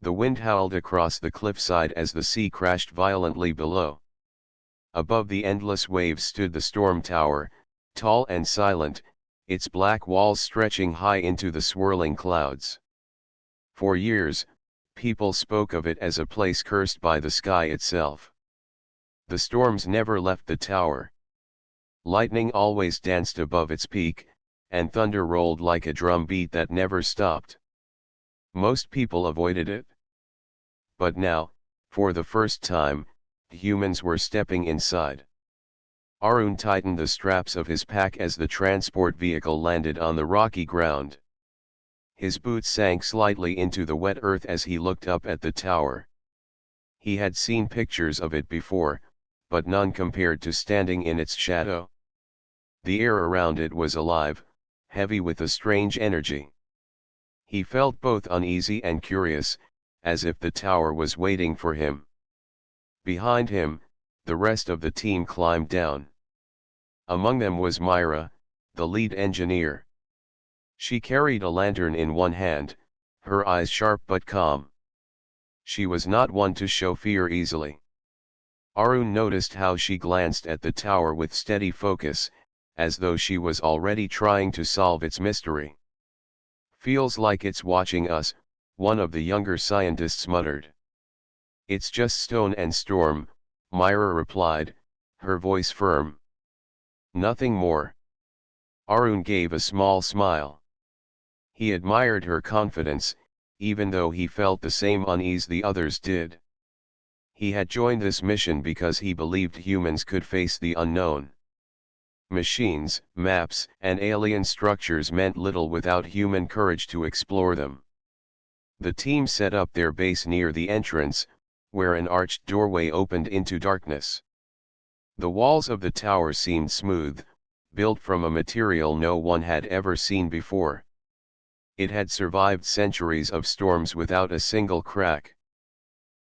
The wind howled across the cliffside as the sea crashed violently below. Above the endless waves stood the storm tower, tall and silent, its black walls stretching high into the swirling clouds. For years, people spoke of it as a place cursed by the sky itself. The storms never left the tower. Lightning always danced above its peak, and thunder rolled like a drum beat that never stopped. Most people avoided it. But now, for the first time, humans were stepping inside. Arun tightened the straps of his pack as the transport vehicle landed on the rocky ground. His boots sank slightly into the wet earth as he looked up at the tower. He had seen pictures of it before, but none compared to standing in its shadow. The air around it was alive, heavy with a strange energy. He felt both uneasy and curious, as if the tower was waiting for him. Behind him, the rest of the team climbed down. Among them was Myra, the lead engineer. She carried a lantern in one hand, her eyes sharp but calm. She was not one to show fear easily. Arun noticed how she glanced at the tower with steady focus, as though she was already trying to solve its mystery. "Feels like it's watching us," one of the younger scientists muttered. "It's just stone and storm," Myra replied, her voice firm. "Nothing more." Arun gave a small smile. He admired her confidence, even though he felt the same unease the others did. He had joined this mission because he believed humans could face the unknown. Machines, maps, and alien structures meant little without human courage to explore them. The team set up their base near the entrance, where an arched doorway opened into darkness. The walls of the tower seemed smooth, built from a material no one had ever seen before. It had survived centuries of storms without a single crack.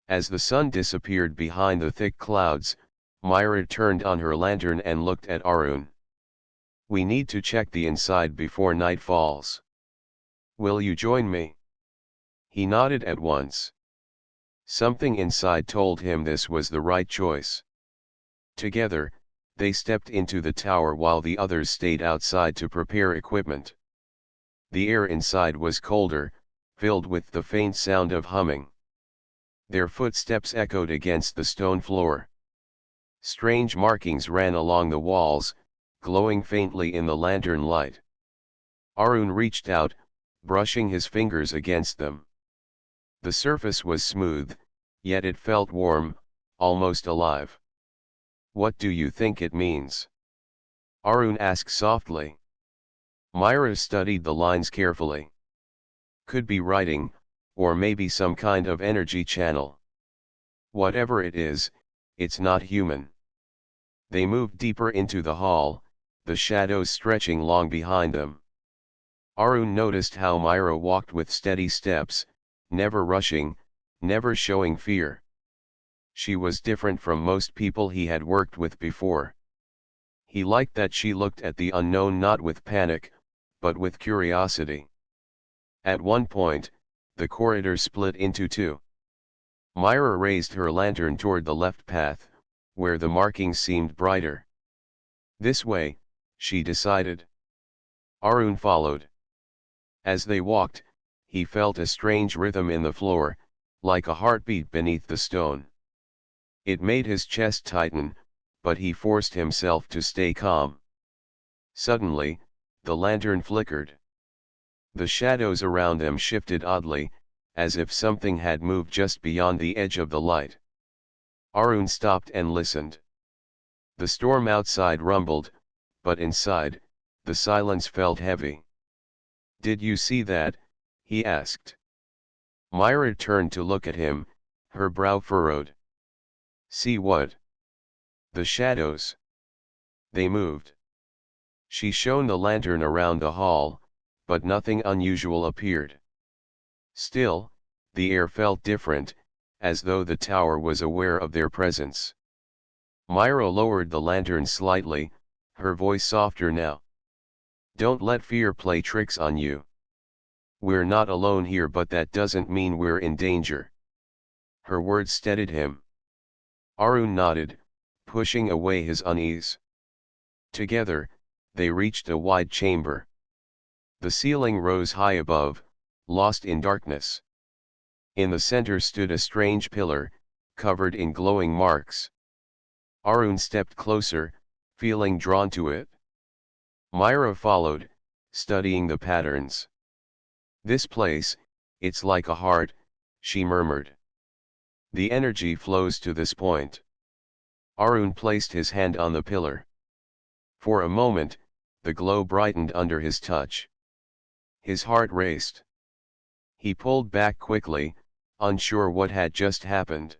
As the sun disappeared behind the thick clouds, Myra turned on her lantern and looked at Arun. "We need to check the inside before night falls. Will you join me?" He nodded at once. Something inside told him this was the right choice. Together, they stepped into the tower while the others stayed outside to prepare equipment. The air inside was colder, filled with the faint sound of humming. Their footsteps echoed against the stone floor. Strange markings ran along the walls, glowing faintly in the lantern light. Arun reached out, brushing his fingers against them. The surface was smooth, yet it felt warm, almost alive. "What do you think it means?" Arun asked softly. Myra studied the lines carefully. "Could be writing, or maybe some kind of energy channel. Whatever it is, it's not human." They moved deeper into the hall, the shadows stretching long behind them. Arun noticed how Myra walked with steady steps, never rushing, never showing fear. She was different from most people he had worked with before. He liked that she looked at the unknown not with panic, but with curiosity. At one point, the corridor split into two. Myra raised her lantern toward the left path, where the markings seemed brighter. "This way," she decided. Arun followed. As they walked, he felt a strange rhythm in the floor, like a heartbeat beneath the stone. It made his chest tighten, but he forced himself to stay calm. Suddenly, the lantern flickered. The shadows around them shifted oddly, as if something had moved just beyond the edge of the light. Arun stopped and listened. The storm outside rumbled, but inside, the silence felt heavy. "Did you see that?" he asked. Myra turned to look at him, her brow furrowed. "See what?" "The shadows. They moved." She shone the lantern around the hall, but nothing unusual appeared. Still, the air felt different, as though the tower was aware of their presence. Myra lowered the lantern slightly, her voice softer now. "Don't let fear play tricks on you. We're not alone here, but that doesn't mean we're in danger. Her words steadied him. Arun nodded, pushing away his unease. Together, they reached a wide chamber. The ceiling rose high above, lost in darkness. In the center stood a strange pillar, covered in glowing marks. Arun stepped closer, feeling drawn to it. Myra followed, studying the patterns. This place, it's like a heart, she murmured. The energy flows to this point. Arun placed his hand on the pillar. For a moment, the glow brightened under his touch. His heart raced. He pulled back quickly, unsure what had just happened.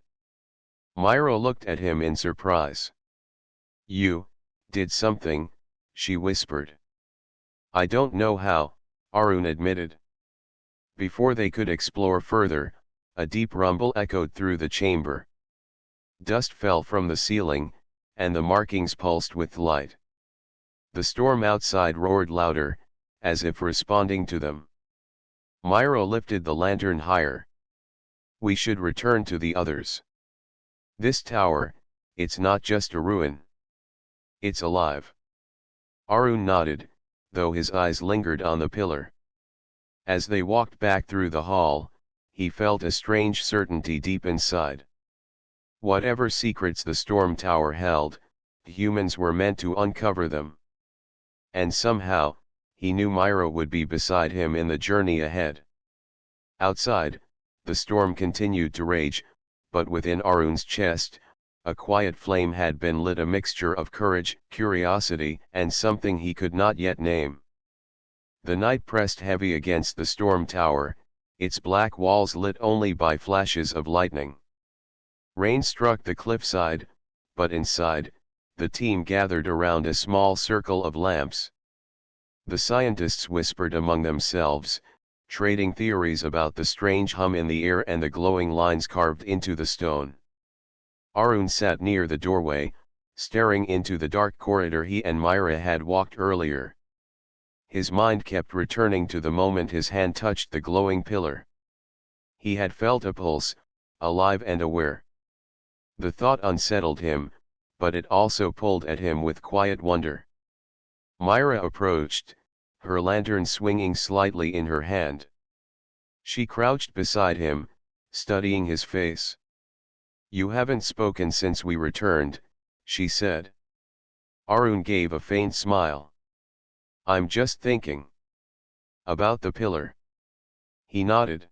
Myra looked at him in surprise. You did something, she whispered. I don't know how, Arun admitted. Before they could explore further, a deep rumble echoed through the chamber. Dust fell from the ceiling, and the markings pulsed with light. The storm outside roared louder, as if responding to them. Myra lifted the lantern higher. We should return to the others. This tower, it's not just a ruin. It's alive. Arun nodded, though his eyes lingered on the pillar. As they walked back through the hall, he felt a strange certainty deep inside. Whatever secrets the storm tower held, humans were meant to uncover them. And somehow, he knew Myra would be beside him in the journey ahead. Outside, the storm continued to rage, but within Arun's chest, a quiet flame had been lit, a mixture of courage, curiosity, and something he could not yet name. The night pressed heavy against the storm tower, its black walls lit only by flashes of lightning. Rain struck the cliffside, but inside, the team gathered around a small circle of lamps. The scientists whispered among themselves, trading theories about the strange hum in the air and the glowing lines carved into the stone. Arun sat near the doorway, staring into the dark corridor he and Myra had walked earlier. His mind kept returning to the moment his hand touched the glowing pillar. He had felt a pulse, alive and aware. The thought unsettled him, but it also pulled at him with quiet wonder. Myra approached, her lantern swinging slightly in her hand. She crouched beside him, studying his face. You haven't spoken since we returned, she said. Arun gave a faint smile. I'm just thinking. About the pillar. He nodded.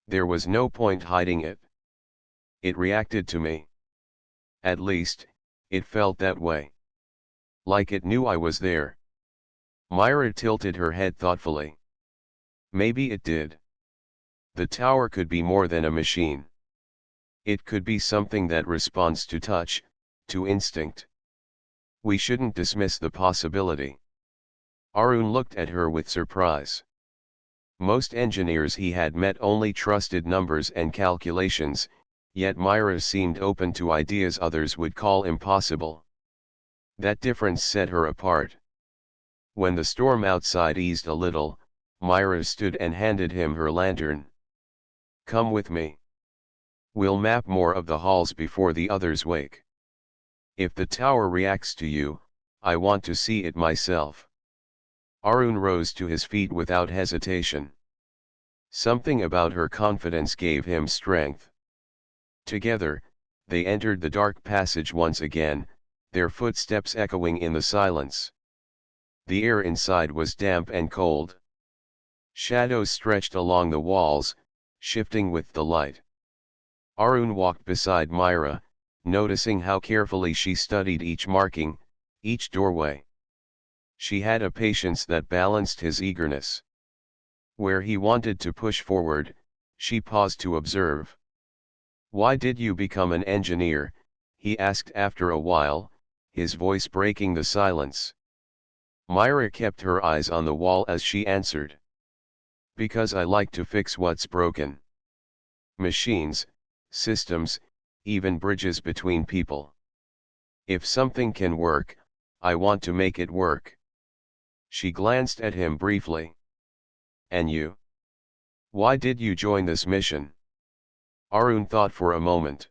There was no point hiding it. It reacted to me. At least, it felt that way. Like it knew I was there. Myra tilted her head thoughtfully. Maybe it did. The tower could be more than a machine. It could be something that responds to touch, to instinct. We shouldn't dismiss the possibility. Arun looked at her with surprise. Most engineers he had met only trusted numbers and calculations, yet Myra seemed open to ideas others would call impossible. That difference set her apart. When the storm outside eased a little, Myra stood and handed him her lantern. Come with me. We'll map more of the halls before the others wake. If the tower reacts to you, I want to see it myself. Arun rose to his feet without hesitation. Something about her confidence gave him strength. Together, they entered the dark passage once again, their footsteps echoing in the silence. The air inside was damp and cold. Shadows stretched along the walls, shifting with the light. Arun walked beside Myra, noticing how carefully she studied each marking, each doorway. She had a patience that balanced his eagerness. Where he wanted to push forward, she paused to observe. Why did you become an engineer? He asked after a while, his voice breaking the silence. Myra kept her eyes on the wall as she answered. Because I like to fix what's broken. Machines, systems, even bridges between people. If something can work, I want to make it work. She glanced at him briefly. And you? Why did you join this mission? Arun thought for a moment.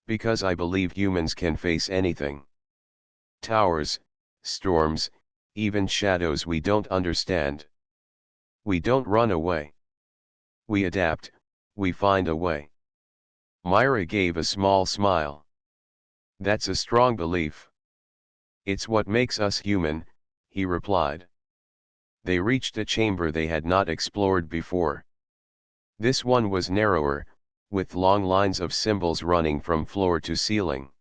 Because I believe humans can face anything. Towers, storms, even shadows we don't understand. We don't run away. We adapt, we find a way. Myra gave a small smile. That's a strong belief. It's what makes us human, he replied. They reached a chamber they had not explored before. This one was narrower, with long lines of symbols running from floor to ceiling.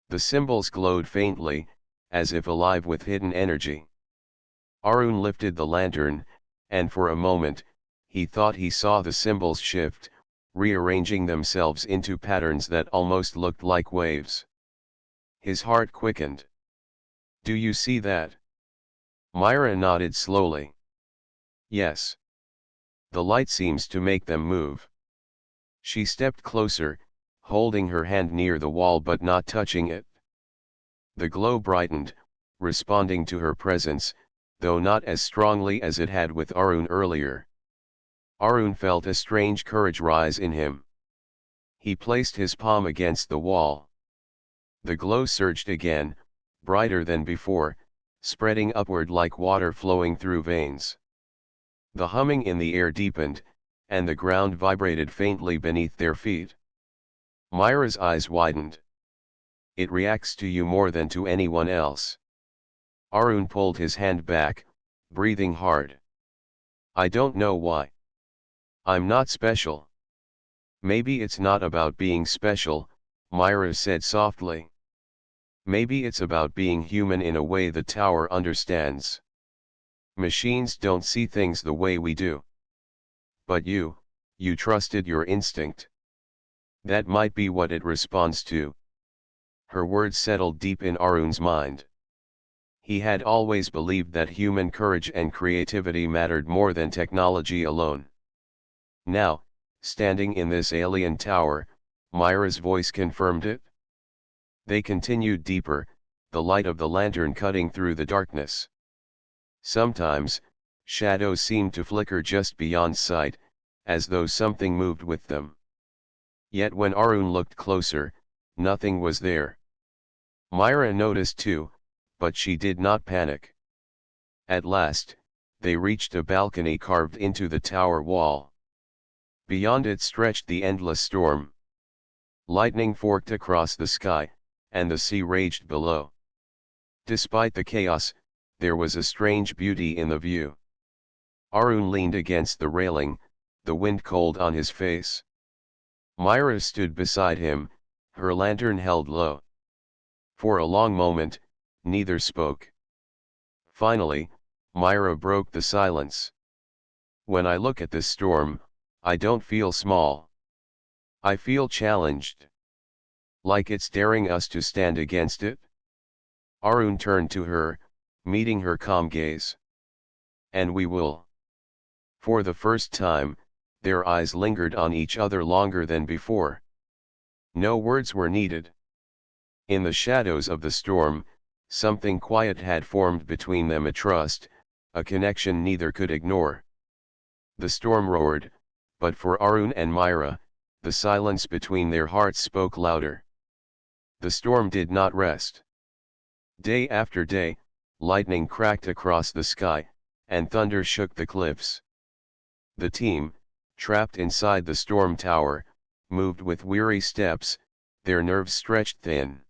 The symbols glowed faintly, as if alive with hidden energy. Arun lifted the lantern, and for a moment, he thought he saw the symbols shift, rearranging themselves into patterns that almost looked like waves. His heart quickened. Do you see that? Myra nodded slowly. Yes. The light seems to make them move. She stepped closer, holding her hand near the wall but not touching it. The glow brightened, responding to her presence, though not as strongly as it had with Arun earlier. Arun felt a strange courage rise in him. He placed his palm against the wall. The glow surged again, brighter than before, spreading upward like water flowing through veins. The humming in the air deepened, and the ground vibrated faintly beneath their feet. Myra's eyes widened. It reacts to you more than to anyone else. Arun pulled his hand back, breathing hard. I don't know why. I'm not special. Maybe it's not about being special, Myra said softly. Maybe it's about being human in a way the tower understands. Machines don't see things the way we do. But you trusted your instinct. That might be what it responds to. Her words settled deep in Arun's mind. He had always believed that human courage and creativity mattered more than technology alone. Now, standing in this alien tower, Myra's voice confirmed it. They continued deeper, the light of the lantern cutting through the darkness. Sometimes, shadows seemed to flicker just beyond sight, as though something moved with them. Yet when Arun looked closer, nothing was there. Myra noticed too, but she did not panic. At last, they reached a balcony carved into the tower wall. Beyond it stretched the endless storm. Lightning forked across the sky, and the sea raged below. Despite the chaos, there was a strange beauty in the view. Arun leaned against the railing, the wind cold on his face. Myra stood beside him, her lantern held low. For a long moment, neither spoke. Finally, Myra broke the silence. When I look at this storm, I don't feel small. I feel challenged. Like it's daring us to stand against it. Arun turned to her, meeting her calm gaze. And we will. For the first time, their eyes lingered on each other longer than before. No words were needed. In the shadows of the storm, something quiet had formed between them, a trust, a connection neither could ignore. The storm roared, but for Arun and Myra, the silence between their hearts spoke louder. The storm did not rest. Day after day, lightning cracked across the sky, and thunder shook the cliffs. The team, trapped inside the storm tower, moved with weary steps, their nerves stretched thin.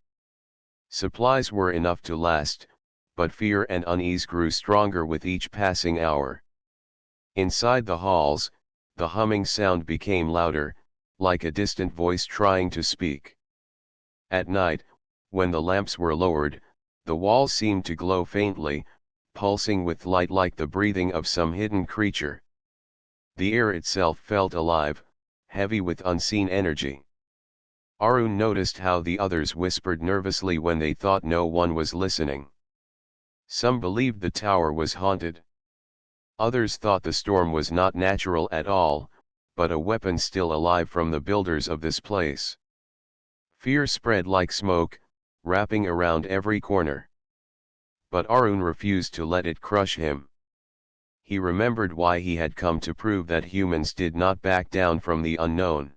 Supplies were enough to last, but fear and unease grew stronger with each passing hour. Inside the halls, the humming sound became louder, like a distant voice trying to speak. At night, when the lamps were lowered, the walls seemed to glow faintly, pulsing with light like the breathing of some hidden creature. The air itself felt alive, heavy with unseen energy. Arun noticed how the others whispered nervously when they thought no one was listening. Some believed the tower was haunted. Others thought the storm was not natural at all, but a weapon still alive from the builders of this place. Fear spread like smoke, wrapping around every corner. But Arun refused to let it crush him. He remembered why he had come to prove that humans did not back down from the unknown.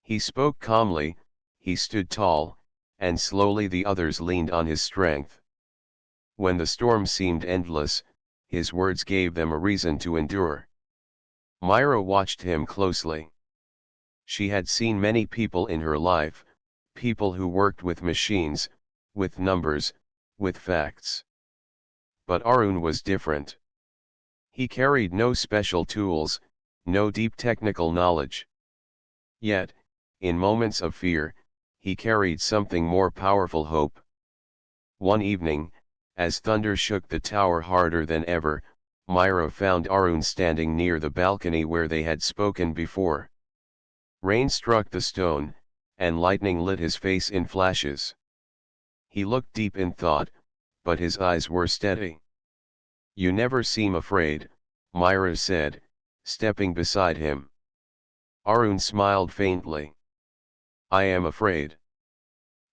He spoke calmly, he stood tall, and slowly the others leaned on his strength. When the storm seemed endless, his words gave them a reason to endure. Myra watched him closely. She had seen many people in her life, people who worked with machines, with numbers, with facts. But Arun was different. He carried no special tools, no deep technical knowledge. Yet, in moments of fear, he carried something more powerful: hope. One evening, as thunder shook the tower harder than ever, Myra found Arun standing near the balcony where they had spoken before. Rain struck the stone, and lightning lit his face in flashes. He looked deep in thought, but his eyes were steady. "You never seem afraid," Myra said, stepping beside him. Arun smiled faintly. "I am afraid.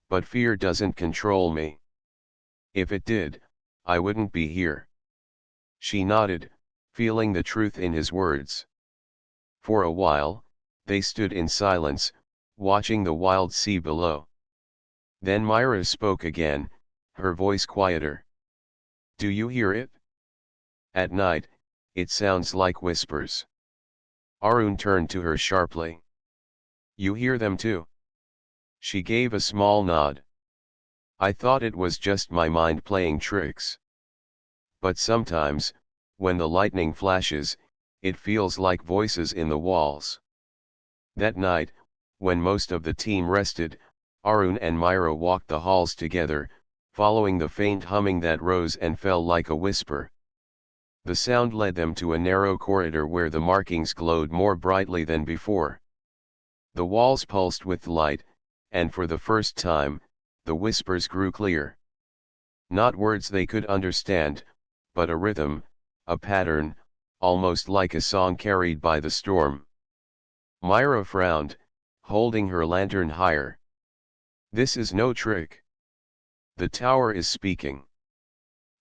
But fear doesn't control me. If it did, I wouldn't be here." She nodded, feeling the truth in his words. For a while, they stood in silence, watching the wild sea below. Then Myra spoke again, her voice quieter. "Do you hear it? At night, it sounds like whispers." Arun turned to her sharply. "You hear them too?" She gave a small nod. "I thought it was just my mind playing tricks. But sometimes, when the lightning flashes, it feels like voices in the walls." That night, when most of the team rested, Arun and Myra walked the halls together, following the faint humming that rose and fell like a whisper. The sound led them to a narrow corridor where the markings glowed more brightly than before. The walls pulsed with light, and for the first time, the whispers grew clear. Not words they could understand, but a rhythm, a pattern, almost like a song carried by the storm. Myra frowned, holding her lantern higher. "This is no trick. The tower is speaking."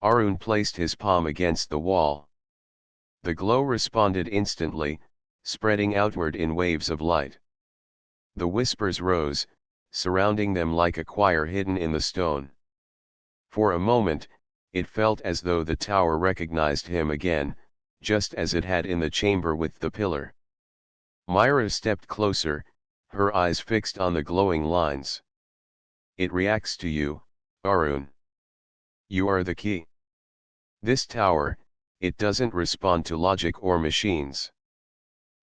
Arun placed his palm against the wall. The glow responded instantly, spreading outward in waves of light. The whispers rose, surrounding them like a choir hidden in the stone. For a moment, it felt as though the tower recognized him again, just as it had in the chamber with the pillar. Myra stepped closer, her eyes fixed on the glowing lines. "It reacts to you, Arun. You are the key. This tower, it doesn't respond to logic or machines.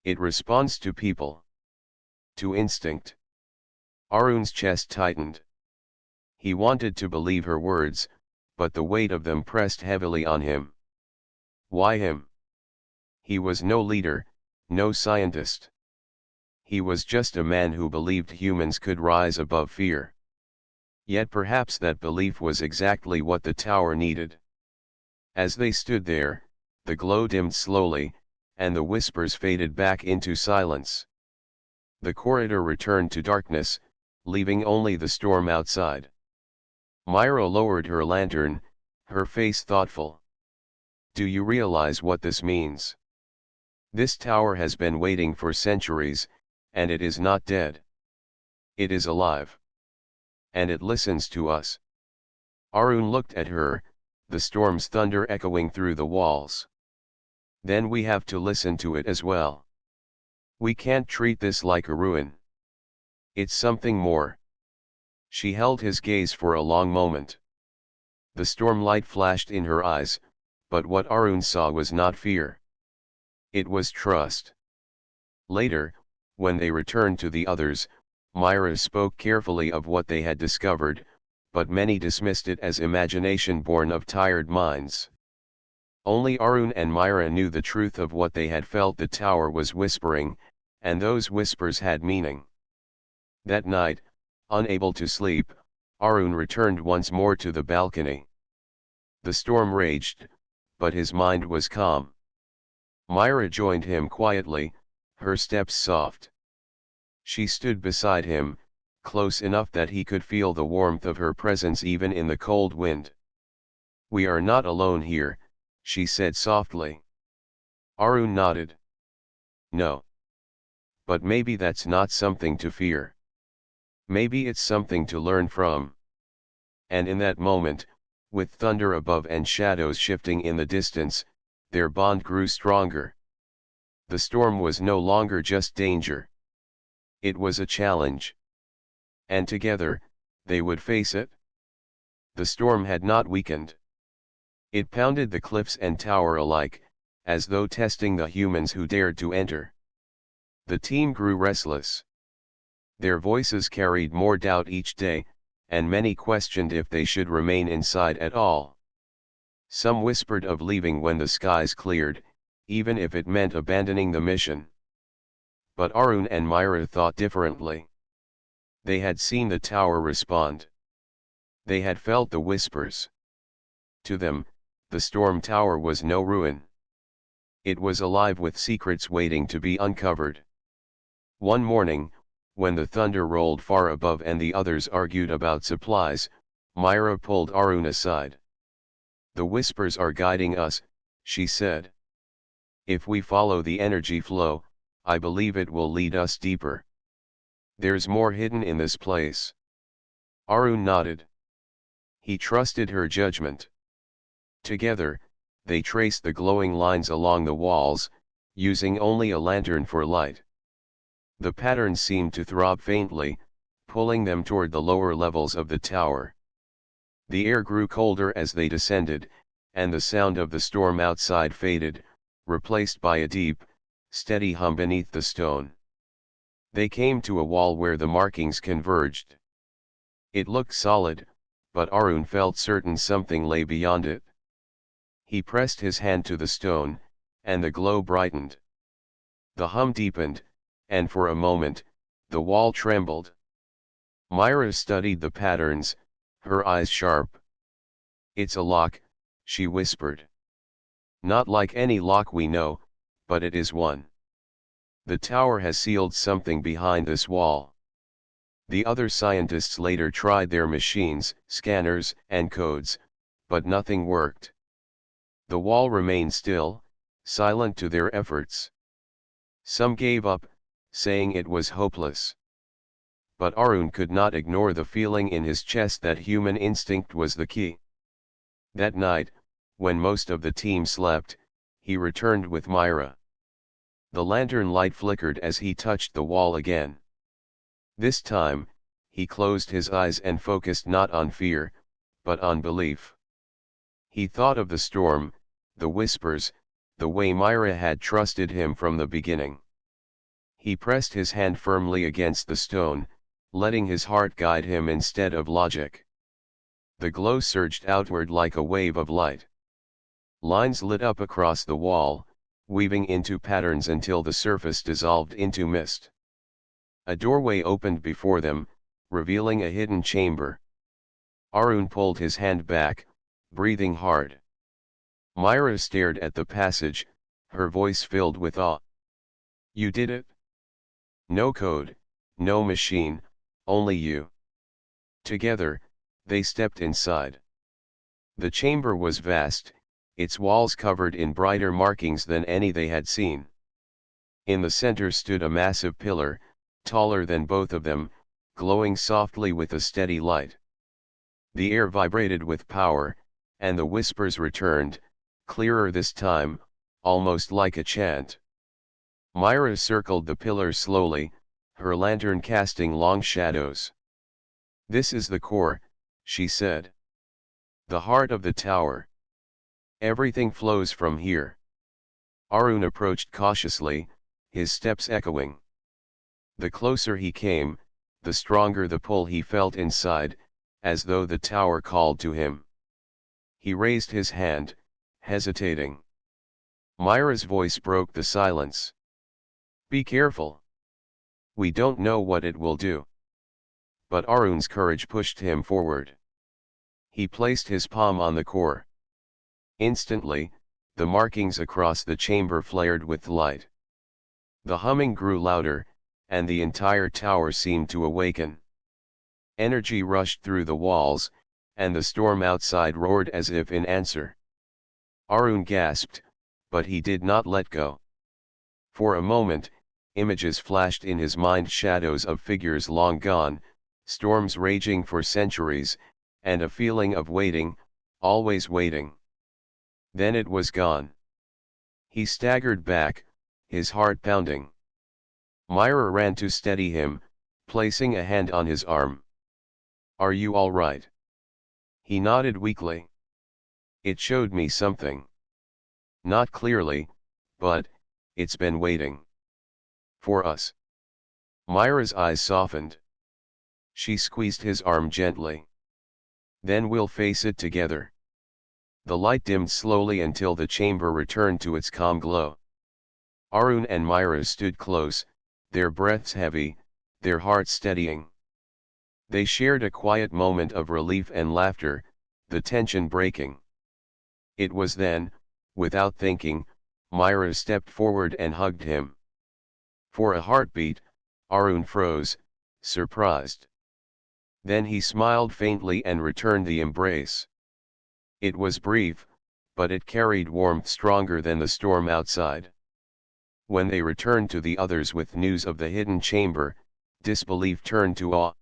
It responds to people. To instinct." Arun's chest tightened. He wanted to believe her words, but the weight of them pressed heavily on him. Why him? He was no leader, no scientist. He was just a man who believed humans could rise above fear. Yet perhaps that belief was exactly what the tower needed. As they stood there, the glow dimmed slowly, and the whispers faded back into silence. The corridor returned to darkness, leaving only the storm outside. Myra lowered her lantern, her face thoughtful. "Do you realize what this means? This tower has been waiting for centuries, and it is not dead. It is alive. And it listens to us." Arun looked at her, the storm's thunder echoing through the walls. "Then we have to listen to it as well. We can't treat this like a ruin. It's something more." She held his gaze for a long moment. The storm light flashed in her eyes, but what Arun saw was not fear. It was trust. Later, when they returned to the others, Myra spoke carefully of what they had discovered, but many dismissed it as imagination born of tired minds. Only Arun and Myra knew the truth of what they had felt the tower was whispering, and those whispers had meaning. That night, unable to sleep, Arun returned once more to the balcony. The storm raged, but his mind was calm. Myra joined him quietly, her steps soft. She stood beside him, close enough that he could feel the warmth of her presence even in the cold wind. "We are not alone here," she said softly. Arun nodded. No. But maybe that's not something to fear. Maybe it's something to learn from. And in that moment, with thunder above and shadows shifting in the distance, their bond grew stronger. The storm was no longer just danger. It was a challenge. And together, they would face it. The storm had not weakened. It pounded the cliffs and tower alike, as though testing the humans who dared to enter. The team grew restless. Their voices carried more doubt each day, and many questioned if they should remain inside at all. Some whispered of leaving when the skies cleared, even if it meant abandoning the mission. But Arun and Myra thought differently. They had seen the tower respond. They had felt the whispers. To them, the storm tower was no ruin. It was alive with secrets waiting to be uncovered. One morning, when the thunder rolled far above and the others argued about supplies, Myra pulled Arun aside. "The whispers are guiding us," she said. "If we follow the energy flow, I believe it will lead us deeper. There's more hidden in this place." Arun nodded. He trusted her judgment. Together, they traced the glowing lines along the walls, using only a lantern for light. The patterns seemed to throb faintly, pulling them toward the lower levels of the tower. The air grew colder as they descended, and the sound of the storm outside faded, replaced by a deep, steady hum beneath the stone. They came to a wall where the markings converged. It looked solid, but Arun felt certain something lay beyond it. He pressed his hand to the stone, and the glow brightened. The hum deepened, and for a moment, the wall trembled. Myra studied the patterns, her eyes sharp. "It's a lock," she whispered. "Not like any lock we know, but it is one. The tower has sealed something behind this wall." The other scientists later tried their machines, scanners, and codes, but nothing worked. The wall remained still, silent to their efforts. Some gave up, saying it was hopeless. But Arun could not ignore the feeling in his chest that human instinct was the key. That night, when most of the team slept, he returned with Myra. The lantern light flickered as he touched the wall again. This time, he closed his eyes and focused not on fear, but on belief. He thought of the storm, the whispers, the way Myra had trusted him from the beginning. He pressed his hand firmly against the stone, letting his heart guide him instead of logic. The glow surged outward like a wave of light. Lines lit up across the wall, weaving into patterns until the surface dissolved into mist. A doorway opened before them, revealing a hidden chamber. Arun pulled his hand back, breathing hard. Myra stared at the passage, her voice filled with awe. "You did it? No code, no machine, only you." Together, they stepped inside. The chamber was vast, its walls covered in brighter markings than any they had seen. In the center stood a massive pillar, taller than both of them, glowing softly with a steady light. The air vibrated with power, and the whispers returned, clearer this time, almost like a chant. Myra circled the pillar slowly, her lantern casting long shadows. "This is the core," she said. "The heart of the tower. Everything flows from here." Arun approached cautiously, his steps echoing. The closer he came, the stronger the pull he felt inside, as though the tower called to him. He raised his hand, hesitating. Myra's voice broke the silence. "Be careful. We don't know what it will do." But Arun's courage pushed him forward. He placed his palm on the core. Instantly, the markings across the chamber flared with light. The humming grew louder, and the entire tower seemed to awaken. Energy rushed through the walls, and the storm outside roared as if in answer. Arun gasped, but he did not let go. For a moment, images flashed in his mind, shadows of figures long gone, storms raging for centuries, and a feeling of waiting, always waiting. Then it was gone. He staggered back, his heart pounding. Myra ran to steady him, placing a hand on his arm. "Are you all right?" He nodded weakly. "It showed me something. Not clearly, but it's been waiting. For us." Myra's eyes softened. She squeezed his arm gently. "Then we'll face it together." The light dimmed slowly until the chamber returned to its calm glow. Arun and Myra stood close, their breaths heavy, their hearts steadying. They shared a quiet moment of relief and laughter, the tension breaking. It was then, without thinking, Myra stepped forward and hugged him. For a heartbeat, Arun froze, surprised. Then he smiled faintly and returned the embrace. It was brief, but it carried warmth stronger than the storm outside. When they returned to the others with news of the hidden chamber, disbelief turned to awe.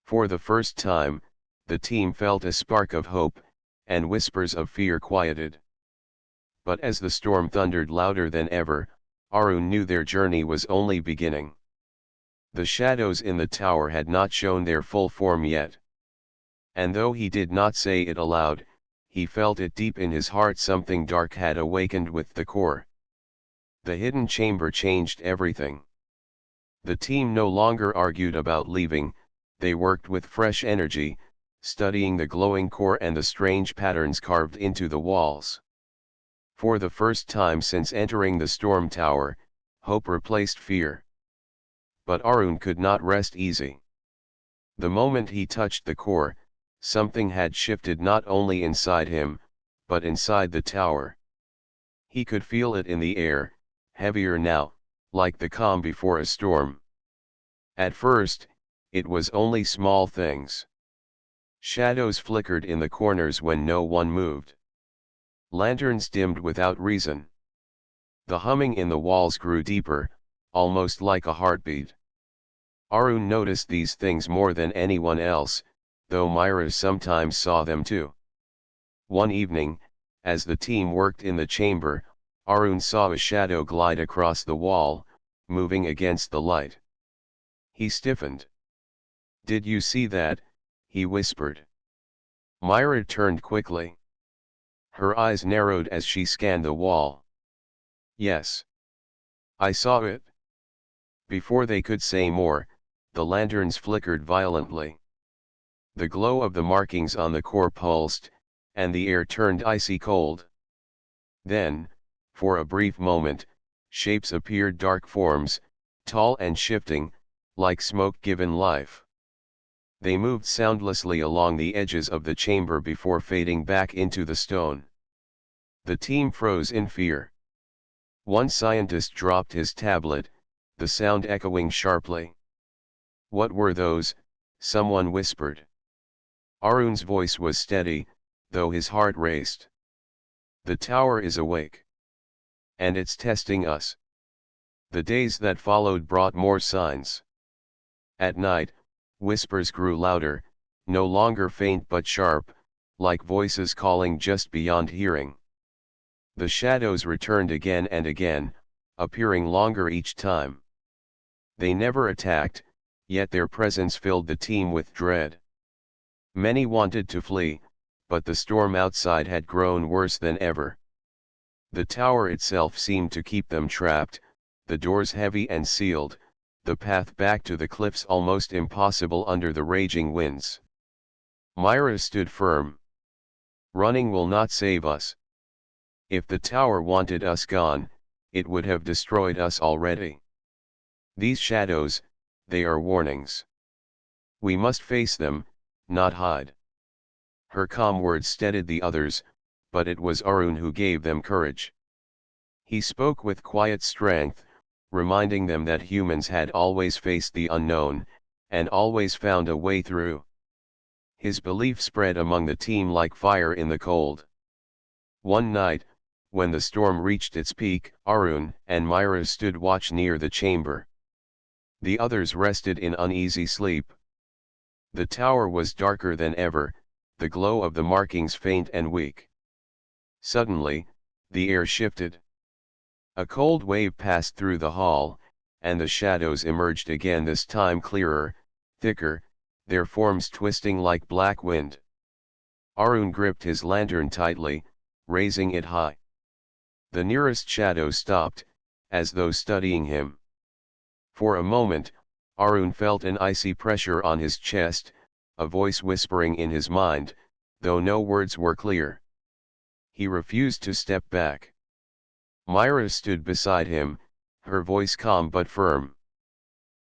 For the first time, the team felt a spark of hope, and whispers of fear quieted. But as the storm thundered louder than ever, Arun knew their journey was only beginning. The shadows in the tower had not shown their full form yet. And though he did not say it aloud, he felt it deep in his heart. Something dark had awakened with the core. The hidden chamber changed everything. The team no longer argued about leaving, they worked with fresh energy, studying the glowing core and the strange patterns carved into the walls. For the first time since entering the storm tower, hope replaced fear. But Arun could not rest easy. The moment he touched the core, something had shifted not only inside him, but inside the tower. He could feel it in the air, heavier now, like the calm before a storm. At first, it was only small things. Shadows flickered in the corners when no one moved. Lanterns dimmed without reason. The humming in the walls grew deeper, almost like a heartbeat. Arun noticed these things more than anyone else, though Myra sometimes saw them too. One evening, as the team worked in the chamber, Arun saw a shadow glide across the wall, moving against the light. He stiffened. "Did you see that?" he whispered. Myra turned quickly. Her eyes narrowed as she scanned the wall. "Yes. I saw it." Before they could say more, the lanterns flickered violently. The glow of the markings on the core pulsed, and the air turned icy cold. Then, for a brief moment, shapes appeared, dark forms, tall and shifting, like smoke given life. They moved soundlessly along the edges of the chamber before fading back into the stone. The team froze in fear. One scientist dropped his tablet, the sound echoing sharply. "What were those?" someone whispered. Arun's voice was steady, though his heart raced. "The tower is awake. And it's testing us." The days that followed brought more signs. At night, whispers grew louder, no longer faint but sharp, like voices calling just beyond hearing. The shadows returned again and again, appearing longer each time. They never attacked, yet their presence filled the team with dread. Many wanted to flee, but the storm outside had grown worse than ever. The tower itself seemed to keep them trapped, the doors heavy and sealed, the path back to the cliffs almost impossible under the raging winds. Myra stood firm. "Running will not save us. If the tower wanted us gone, it would have destroyed us already. These shadows, they are warnings. We must face them, not hide." Her calm words steadied the others, but it was Arun who gave them courage. He spoke with quiet strength, reminding them that humans had always faced the unknown, and always found a way through. His belief spread among the team like fire in the cold. One night, When the storm reached its peak, Arun and Myra stood watch near the chamber. The others rested in uneasy sleep. The tower was darker than ever, the glow of the markings faint and weak. Suddenly, the air shifted. A cold wave passed through the hall, and the shadows emerged again, this time clearer, thicker, their forms twisting like black wind. Arun gripped his lantern tightly, raising it high. The nearest shadow stopped, as though studying him. For a moment, Arun felt an icy pressure on his chest, a voice whispering in his mind, though no words were clear. He refused to step back. Myra stood beside him, her voice calm but firm.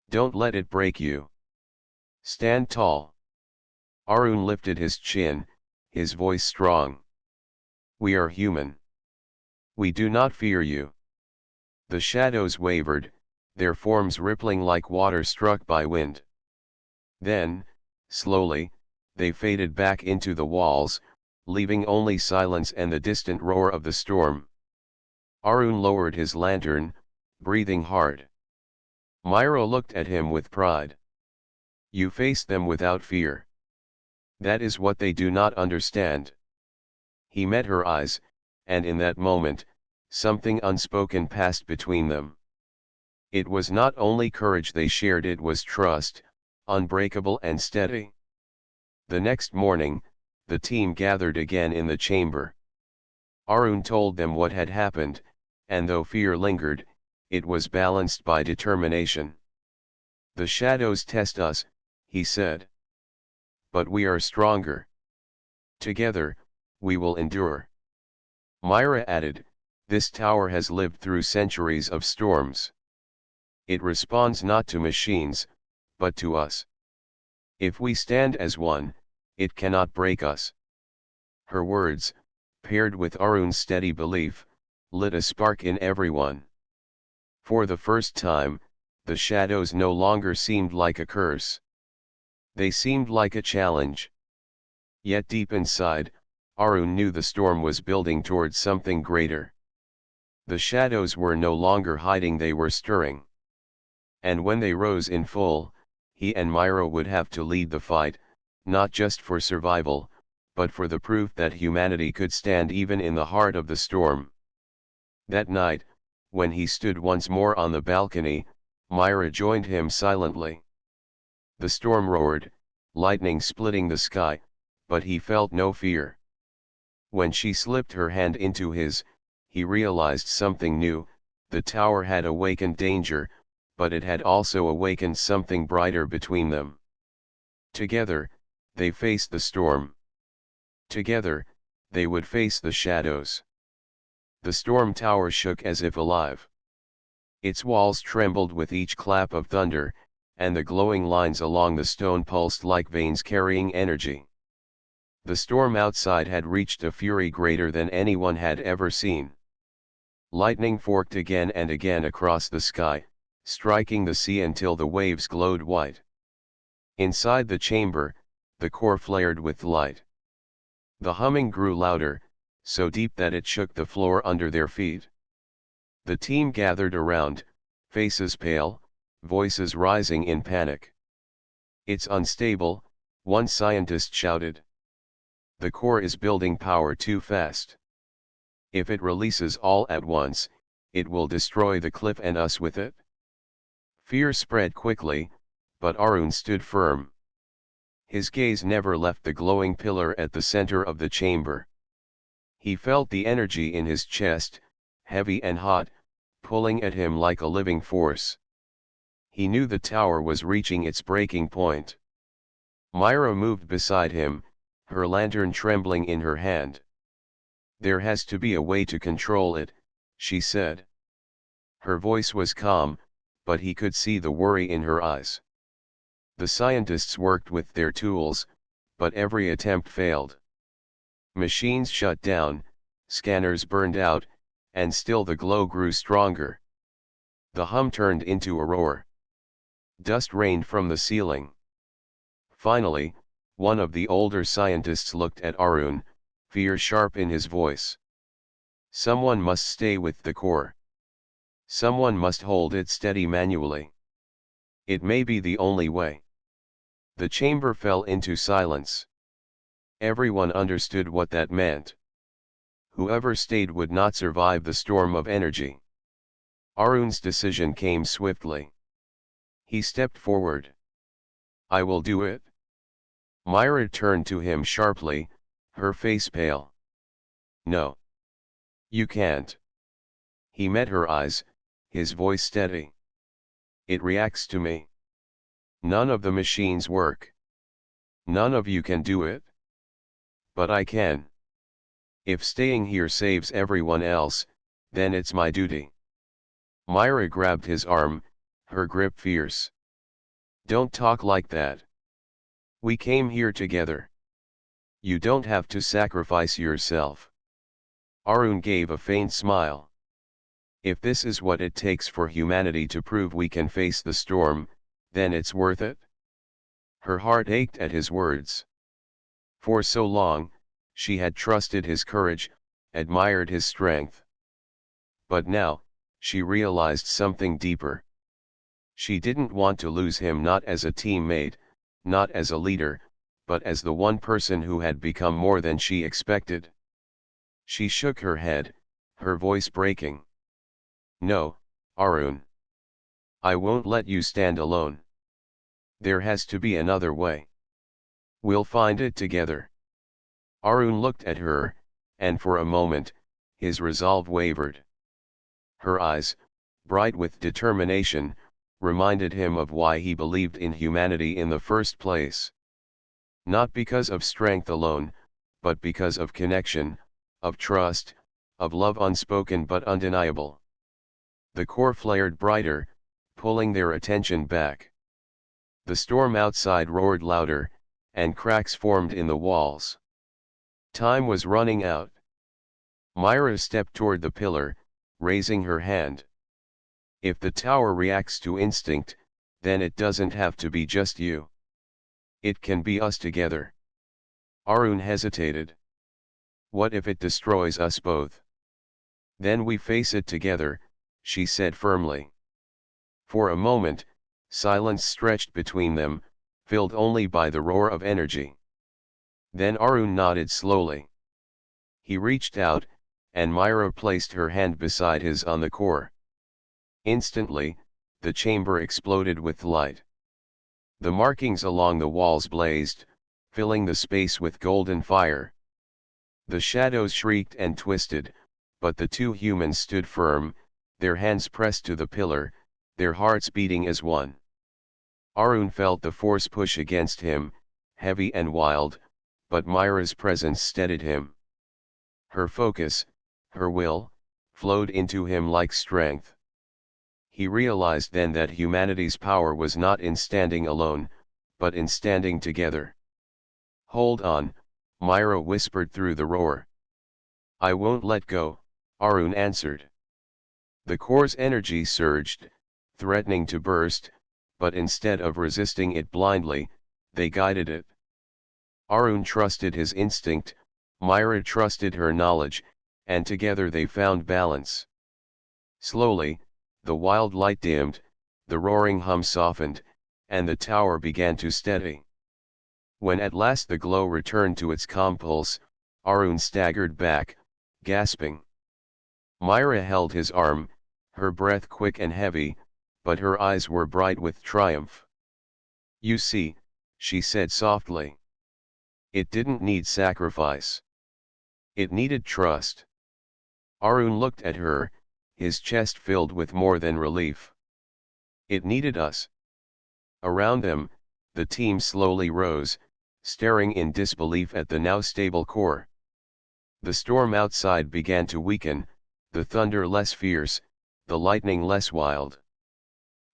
"Don't let it break you. Stand tall." Arun lifted his chin, his voice strong. "We are human. We do not fear you." The shadows wavered, their forms rippling like water struck by wind. Then, slowly, they faded back into the walls, leaving only silence and the distant roar of the storm. Arun lowered his lantern, breathing hard. Myra looked at him with pride. "You face them without fear. That is what they do not understand." He met her eyes, and in that moment, something unspoken passed between them. It was not only courage they shared, it was trust, unbreakable and steady. The next morning, the team gathered again in the chamber. Arun told them what had happened, and though fear lingered, it was balanced by determination. "The shadows test us," he said. "But we are stronger. Together, we will endure." Myra added, "This tower has lived through centuries of storms. It responds not to machines, but to us. If we stand as one, it cannot break us." Her words, paired with Arun's steady belief, lit a spark in everyone. For the first time, the shadows no longer seemed like a curse. They seemed like a challenge. Yet deep inside, Arun knew the storm was building towards something greater. The shadows were no longer hiding, they were stirring. And when they rose in full, he and Myra would have to lead the fight, not just for survival, but for the proof that humanity could stand even in the heart of the storm. That night, when he stood once more on the balcony, Myra joined him silently. The storm roared, lightning splitting the sky, but he felt no fear. When she slipped her hand into his, he realized something new. The tower had awakened danger, but it had also awakened something brighter between them. Together, they faced the storm. Together, they would face the shadows. The storm tower shook as if alive. Its walls trembled with each clap of thunder, and the glowing lines along the stone pulsed like veins carrying energy. The storm outside had reached a fury greater than anyone had ever seen. Lightning forked again and again across the sky, striking the sea until the waves glowed white. Inside the chamber, the core flared with light. The humming grew louder, so deep that it shook the floor under their feet. The team gathered around, faces pale, voices rising in panic. "It's unstable," one scientist shouted. "The core is building power too fast. If it releases all at once, it will destroy the cliff and us with it." Fear spread quickly, but Arun stood firm. His gaze never left the glowing pillar at the center of the chamber. He felt the energy in his chest, heavy and hot, pulling at him like a living force. He knew the tower was reaching its breaking point. Myra moved beside him, her lantern trembling in her hand. "There has to be a way to control it," she said. Her voice was calm, but he could see the worry in her eyes. The scientists worked with their tools, but every attempt failed. Machines shut down, scanners burned out, and still the glow grew stronger. The hum turned into a roar. Dust rained from the ceiling. Finally, one of the older scientists looked at Arun, fear sharp in his voice. Someone must stay with the core. Someone must hold it steady manually. It may be the only way. The chamber fell into silence. Everyone understood what that meant. Whoever stayed would not survive the storm of energy. Arun's decision came swiftly. He stepped forward. I will do it. Myra turned to him sharply, her face pale. No. You can't. He met her eyes, his voice steady. It reacts to me. None of the machines work. None of you can do it. But I can. If staying here saves everyone else, then it's my duty. Myra grabbed his arm, her grip fierce. Don't talk like that. We came here together. You don't have to sacrifice yourself. Arun gave a faint smile. If this is what it takes for humanity to prove we can face the storm, then it's worth it. Her heart ached at his words. For so long, she had trusted his courage, admired his strength. But now, she realized something deeper. She didn't want to lose him, not as a teammate, not as a leader, but as the one person who had become more than she expected. She shook her head, her voice breaking. No, Arun. I won't let you stand alone. There has to be another way. We'll find it together. Arun looked at her, and for a moment, his resolve wavered. Her eyes, bright with determination, reminded him of why he believed in humanity in the first place. Not because of strength alone, but because of connection, of trust, of love unspoken but undeniable. The core flared brighter, pulling their attention back. The storm outside roared louder, and cracks formed in the walls. Time was running out. Myra stepped toward the pillar, raising her hand. If the tower reacts to instinct, then it doesn't have to be just you. It can be us together. Arun hesitated. What if it destroys us both? Then we face it together, she said firmly. For a moment, silence stretched between them, filled only by the roar of energy. Then Arun nodded slowly. He reached out, and Myra placed her hand beside his on the core. Instantly, the chamber exploded with light. The markings along the walls blazed, filling the space with golden fire. The shadows shrieked and twisted, but the two humans stood firm, their hands pressed to the pillar, their hearts beating as one. Arun felt the force push against him, heavy and wild, but Myra's presence steadied him. Her focus, her will, flowed into him like strength. He realized then that humanity's power was not in standing alone, but in standing together. Hold on, Myra whispered through the roar. I won't let go, Arun answered. The core's energy surged, threatening to burst, but instead of resisting it blindly, they guided it. Arun trusted his instinct, Myra trusted her knowledge, and together they found balance. Slowly, the wild light dimmed, the roaring hum softened, and the tower began to steady. When at last the glow returned to its calm pulse, Arun staggered back, gasping. Myra held his arm, her breath quick and heavy, but her eyes were bright with triumph. You see, she said softly. It didn't need sacrifice. It needed trust. Arun looked at her, his chest filled with more than relief. It needed us. Around them, the team slowly rose, staring in disbelief at the now stable core. The storm outside began to weaken, the thunder less fierce, the lightning less wild.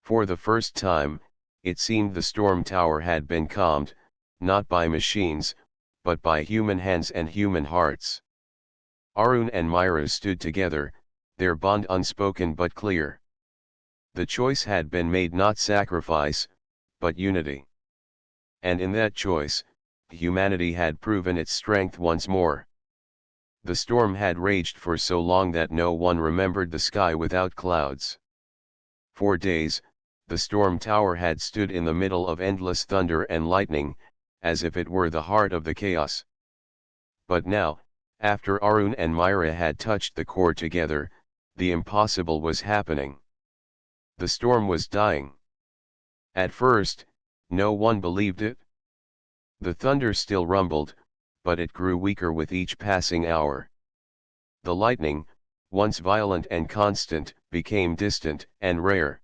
For the first time, it seemed the storm tower had been calmed, not by machines, but by human hands and human hearts. Arun and Myra stood together, their bond unspoken but clear. The choice had been made, not sacrifice, but unity. And in that choice, humanity had proven its strength once more. The storm had raged for so long that no one remembered the sky without clouds. For days, the storm tower had stood in the middle of endless thunder and lightning, as if it were the heart of the chaos. But now, after Arun and Myra had touched the core together, the impossible was happening. The storm was dying. At first, no one believed it. The thunder still rumbled, but it grew weaker with each passing hour. The lightning, once violent and constant, became distant and rare.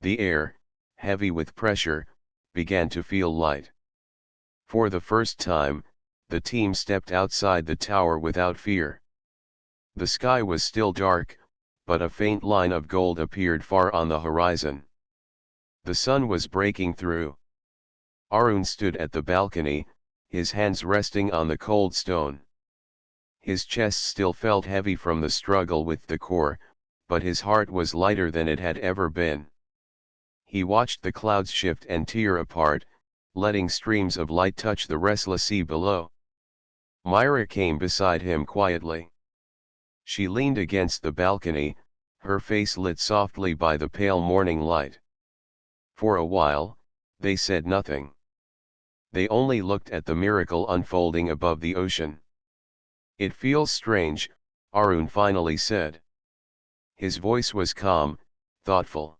The air, heavy with pressure, began to feel light. For the first time, the team stepped outside the tower without fear. The sky was still dark, but a faint line of gold appeared far on the horizon. The sun was breaking through. Arun stood at the balcony, his hands resting on the cold stone. His chest still felt heavy from the struggle with the core, but his heart was lighter than it had ever been. He watched the clouds shift and tear apart, letting streams of light touch the restless sea below. Myra came beside him quietly. She leaned against the balcony, her face lit softly by the pale morning light. For a while, they said nothing. They only looked at the miracle unfolding above the ocean. "It feels strange," Arun finally said. His voice was calm, thoughtful.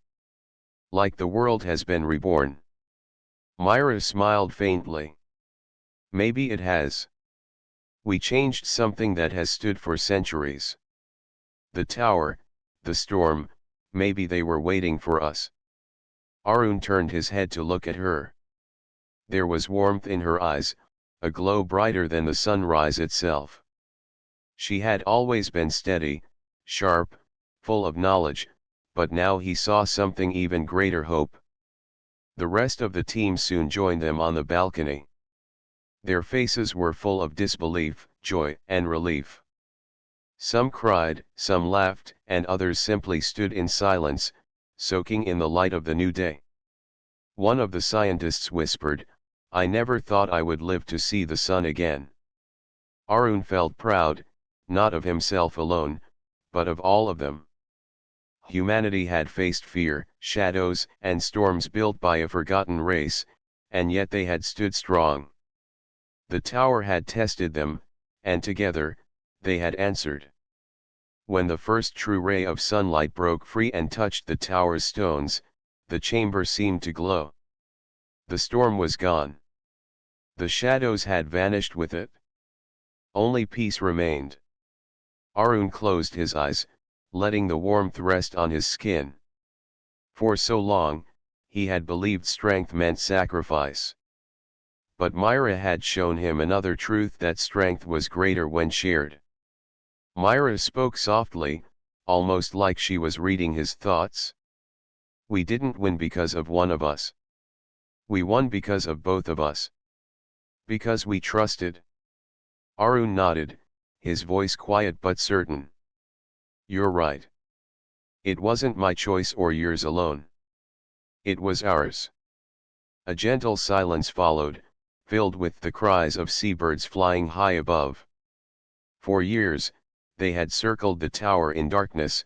"Like the world has been reborn." Myra smiled faintly. "Maybe it has. We changed something that has stood for centuries. The tower, the storm, maybe they were waiting for us." Arun turned his head to look at her. There was warmth in her eyes, a glow brighter than the sunrise itself. She had always been steady, sharp, full of knowledge, but now he saw something even greater: hope. The rest of the team soon joined them on the balcony. Their faces were full of disbelief, joy, and relief. Some cried, some laughed, and others simply stood in silence, soaking in the light of the new day. One of the scientists whispered, "I never thought I would live to see the sun again." Arun felt proud, not of himself alone, but of all of them. Humanity had faced fear, shadows, and storms built by a forgotten race, and yet they had stood strong. The tower had tested them, and together, they had answered. When the first true ray of sunlight broke free and touched the tower's stones, the chamber seemed to glow. The storm was gone. The shadows had vanished with it. Only peace remained. Arun closed his eyes, letting the warmth rest on his skin. For so long, he had believed strength meant sacrifice. But Myra had shown him another truth: that strength was greater when shared. Myra spoke softly, almost like she was reading his thoughts. "We didn't win because of one of us. We won because of both of us. Because we trusted." Arun nodded, his voice quiet but certain. "You're right. It wasn't my choice or yours alone. It was ours." A gentle silence followed, filled with the cries of seabirds flying high above. For years, they had circled the tower in darkness,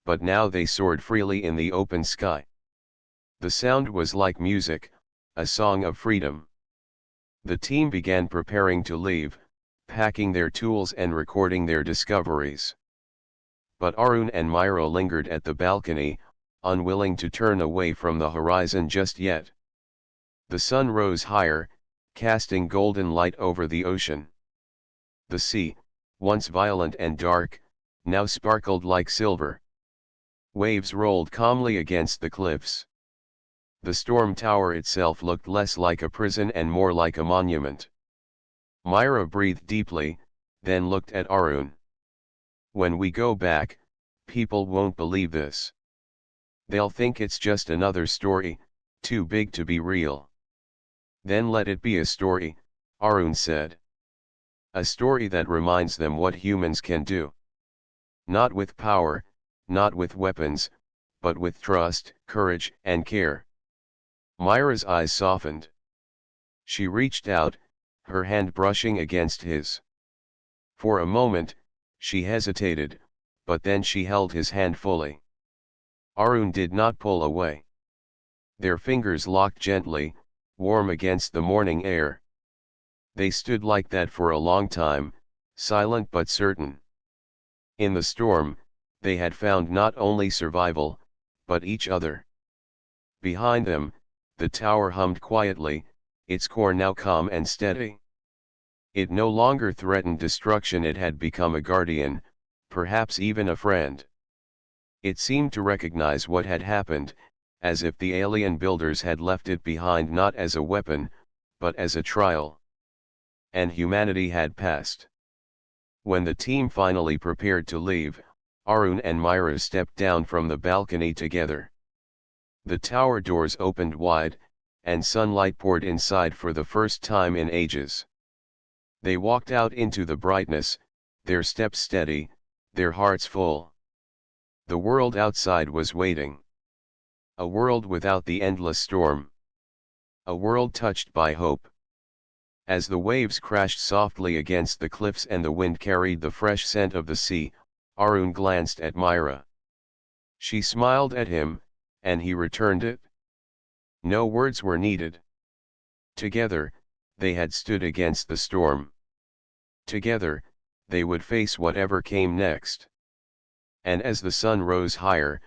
but now they soared freely in the open sky. The sound was like music, a song of freedom. The team began preparing to leave, packing their tools and recording their discoveries. But Arun and Myra lingered at the balcony, unwilling to turn away from the horizon just yet. The sun rose higher, casting golden light over the ocean. The sea, once violent and dark, now sparkled like silver. Waves rolled calmly against the cliffs. The storm tower itself looked less like a prison and more like a monument. Myra breathed deeply, then looked at Arun. "When we go back, people won't believe this. They'll think it's just another story, too big to be real." "Then let it be a story," Arun said. "A story that reminds them what humans can do. Not with power, not with weapons, but with trust, courage, and care." Myra's eyes softened. She reached out, her hand brushing against his. For a moment, she hesitated, but then she held his hand fully. Arun did not pull away. Their fingers locked gently, warm against the morning air. They stood like that for a long time, silent but certain. In the storm, they had found not only survival, but each other. Behind them, the tower hummed quietly, its core now calm and steady. It no longer threatened destruction, it had become a guardian, perhaps even a friend. It seemed to recognize what had happened, as if the alien builders had left it behind not as a weapon, but as a trial. And humanity had passed. When the team finally prepared to leave, Arun and Myra stepped down from the balcony together. The tower doors opened wide, and sunlight poured inside for the first time in ages. They walked out into the brightness, their steps steady, their hearts full. The world outside was waiting. A world without the endless storm. A world touched by hope. As the waves crashed softly against the cliffs and the wind carried the fresh scent of the sea, Arun glanced at Myra. She smiled at him, and he returned it. No words were needed. Together, they had stood against the storm. Together, they would face whatever came next. And as the sun rose higher,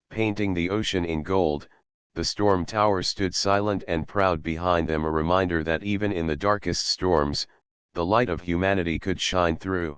painting the ocean in gold, the storm tower stood silent and proud behind them, a reminder that even in the darkest storms, the light of humanity could shine through.